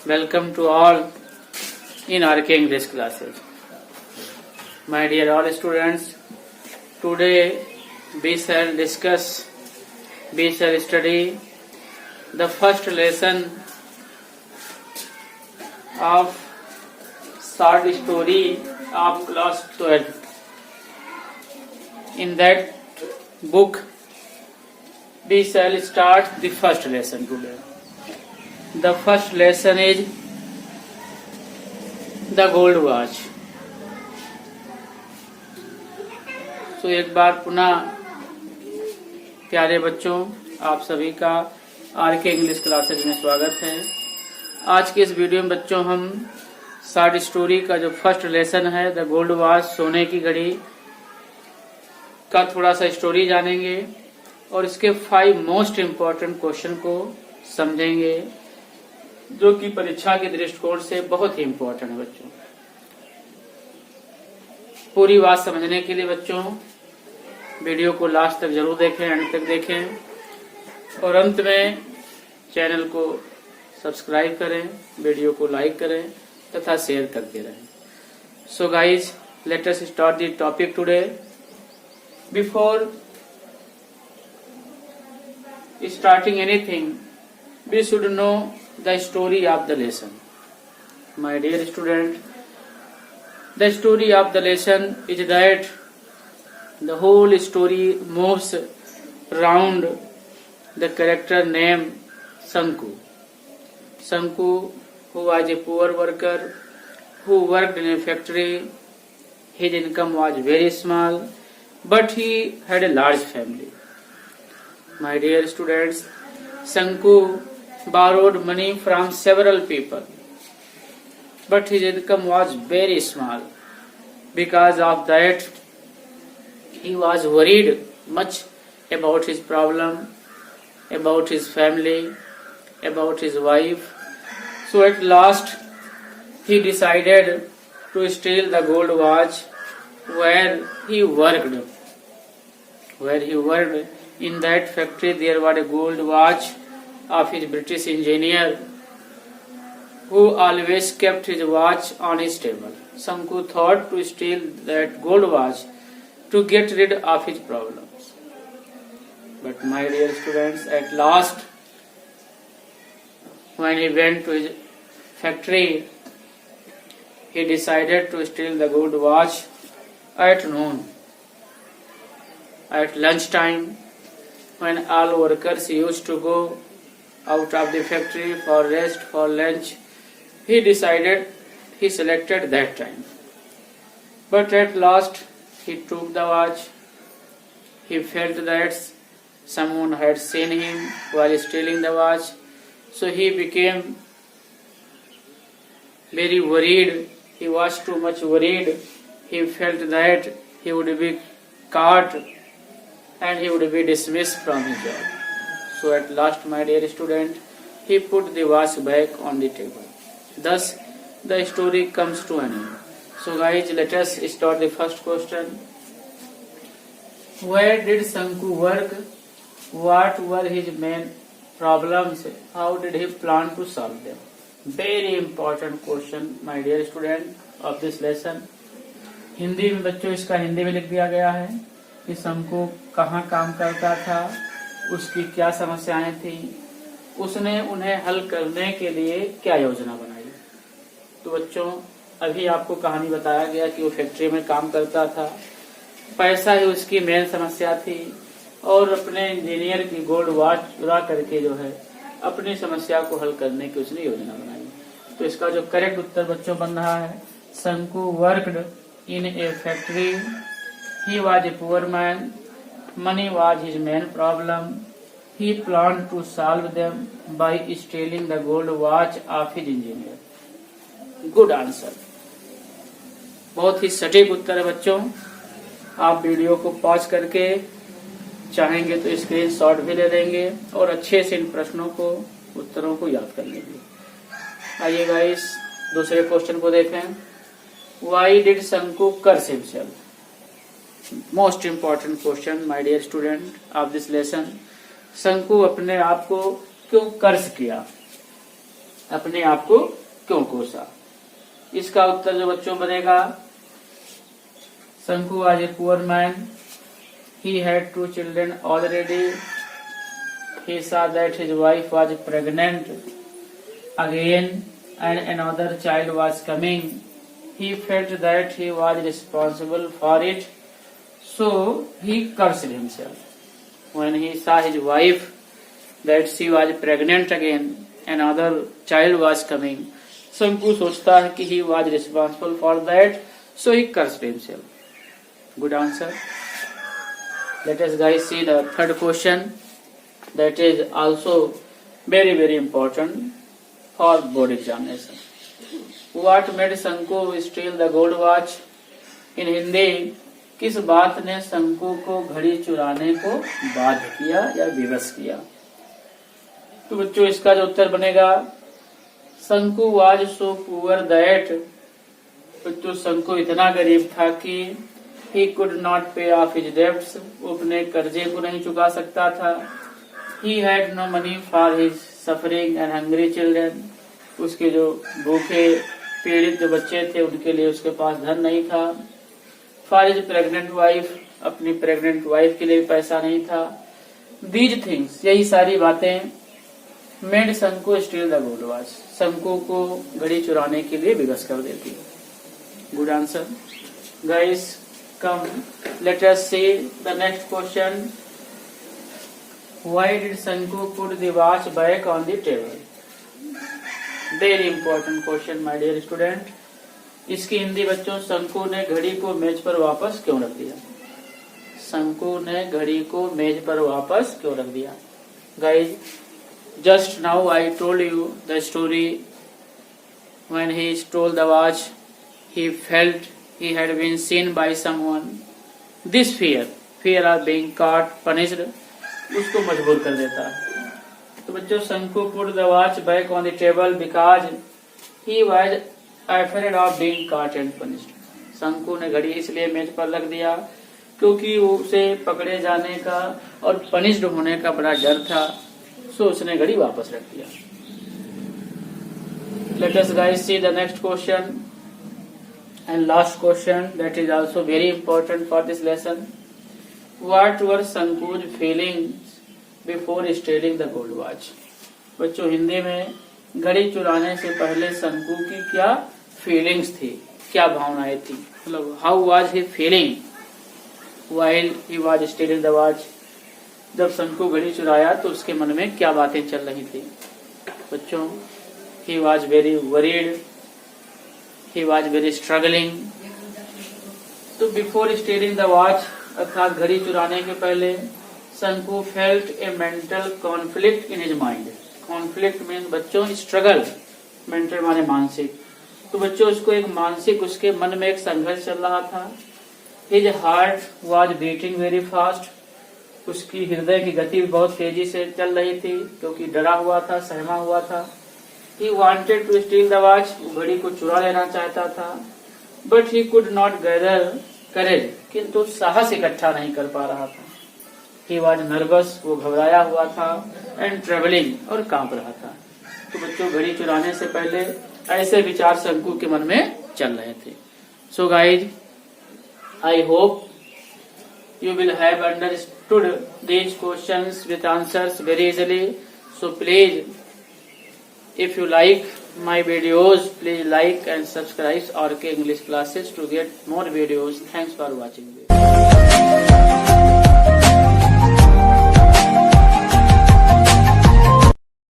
Welcome to all in RK English classes. My dear all students, today we shall study the first lesson of short story of class 12. In that book, we shall start the first lesson today. The first lesson is the gold watch. तो एक बार पुनः प्यारे बच्चों, आप सभी का R K English classes में स्वागत है। आज के इस वीडियो में बच्चों हम शॉर्ट स्टोरी का जो फर्स्ट लेसन है द गोल्ड वॉच, सोने की घड़ी का थोड़ा सा स्टोरी जानेंगे और इसके 5 मोस्ट इम्पोर्टेंट क्वेश्चन को समझेंगे जो कि परीक्षा के दृष्टिकोण से बहुत ही इम्पोर्टेंट है। बच्चों, पूरी बात समझने के लिए बच्चों वीडियो को लास्ट तक जरूर देखें, एंड तक देखें और अंत में चैनल को सब्सक्राइब करें, वीडियो को लाइक करें तथा शेयर करते रहें। So guys, let us start the topic today. Before starting anything, we should know the story of the lesson. My dear student, the story of the lesson is that the whole story moves around the character named Sanku. Sanku, who was a poor worker who worked in a factory. His income was very small, but he had a large family. My dear students, Sanku borrowed money from several people, but his income was very small. Because of that, he was worried much about his problem, about his family, about his wife. So at last, he decided to steal the gold watch where he worked. In that factory there was a gold watch of his British engineer who always kept his watch on his table. Sanku thought to steal that gold watch to get rid of his problems. But my dear students, at last when he went to his factory, he decided to steal the gold watch at noon. At lunchtime, when all workers used to go out of the factory for rest, for lunch, he selected that time. But at last he took the watch. He felt that someone had seen him while stealing the watch, so he became very worried. He was too much worried. He felt that he would be caught and he would be dismissed from his job. So at last, my dear student, he put the watch back on the table. Thus, the story comes to an end. So guys, let us start the first question. Where did Sanku work? What were his main problems? How did he plan to solve them? Very important question, my dear student, of this lesson. Hindi में बच्चों इसका हिंदी में लिख दिया गया है कि शंकु कहाँ काम करता था, उसकी क्या समस्याएं थी, उसने उन्हें हल करने के लिए क्या योजना बनाई। तो बच्चों, अभी आपको कहानी बताया गया कि वो फैक्ट्री में काम करता था, पैसा ही उसकी मेन समस्या थी और अपने इंजीनियर की गोल्ड वॉच चुरा करके जो है अपनी समस्या को हल करने की उसने योजना बनाई। तो इसका जो करेक्ट उत्तर बच्चों बन रहा है, शंकु worked in A factory. He was a poor man. Money was his main problem. He planned to solve them by stealing the gold watch of his engineer. Good answer. बहुत ही सटीक उत्तर है बच्चों। आप वीडियो को पॉज करके चाहेंगे तो screenshot भी ले लेंगे और अच्छे से इन प्रश्नों को, उत्तरों को याद कर लेंगे। आइए गाइस, दूसरे क्वेश्चन को देखें। Why did Sanku curse himself? Most important question, my dear student of this lesson. शंकु अपने आप को क्यों कर्ज किया? अपने आप को क्यों कोसा? इसका उत्तर जो बच्चों बनेगा, शंकु was a poor man. He had 2 children already. He saw that his wife was pregnant again and another child was coming. He felt that he was responsible for it, so he cursed himself. When he saw his wife that she was pregnant again, another child was coming. शंकु सोचता है कि he was responsible for that, so he cursed himself. Good answer. Let us guys see the third question, that is also very important for board examination. What made Shanku steal the gold watch? In Hindi, किस बात ने शंकु को घड़ी चुराने को बाध्य किया या विवश किया? तो बच्चों इसका जो उत्तर बनेगा, शंकु was so poor that, बच्चों शंकु इतना गरीब था कि he could not pay off his debts, वो अपने कर्जे को नहीं चुका सकता था. He had no money for his suffering and hungry children, उसके जो भूखे पीड़ित जो बच्चे थे उनके लिए उसके पास धन नहीं था. For his pregnant wife, अपनी प्रेग्नेंट वाइफ के लिए भी पैसा नहीं था. These things, यही सारी बातें made शंकु steal the gold watch, शंकु को घड़ी चुराने के लिए विवश कर देती है. Good answer. Guys, come, let us see the next question. Why did Shanku put the watch back on the table? Very important question, my dear student. इसकी हिंदी बच्चों, शंकु ने घड़ी को मेज पर वापस क्यों रख दिया? शंकु ने घड़ी को मेज पर वापस क्यों रख दिया? Guys, just now I told you the story. When he stole the watch, he felt he had been seen by someone. This fear of being caught, punished, उसको मजबूर कर देता है. तो बच्चों शंकु put the watch back on the table because he was afraid of being caught and punished. शंकु ने घड़ी इसलिए मेज पर रख दिया क्योंकि उसे पकड़े जाने का और पनिश्ड होने का बड़ा डर था, सो उसने घड़ी वापस रख दिया. Let us guys see the next question and last question, that is also very important for this lesson. What were Shanku's feelings before stealing the gold watch? बच्चों हिंदी में घड़ी चुराने से पहले शंकु की क्या फीलिंग्स थी, क्या भावनाएं थी, मतलब how was he feeling while he was stealing the watch? जब शंकु घड़ी चुराया तो उसके मन में क्या बातें चल रही थी? बच्चों, he was very worried, he was very struggling. तो before stealing the watch, अर्थात घड़ी चुराने के पहले, शंकु felt a mental conflict in his mind. Conflict means बच्चों struggle, mental माने मानसिक. तो बच्चों उसको एक मानसिक, उसके मन में एक संघर्ष चल रहा था. His heart was beating very fast. उसकी हृदय की गति बहुत तेजी से चल रही थी क्योंकि डरा हुआ था, सहमा हुआ था. He wanted to steal the watch, घड़ी को चुरा लेना चाहता था. But he could not gather courage, किंतु साहस इकट्ठा नहीं कर पा रहा था. He was nervous, वो घबराया हुआ था, and trembling, और कांप रहा था. तो बच्चों घड़ी चुराने से पहले ऐसे विचार शंकु के मन में चल रहे थे. So guys, I hope you will have understood these questions with answers very easily. So please, if you like my videos, please like and subscribe RK English classes to get more videos. Thanks for watching.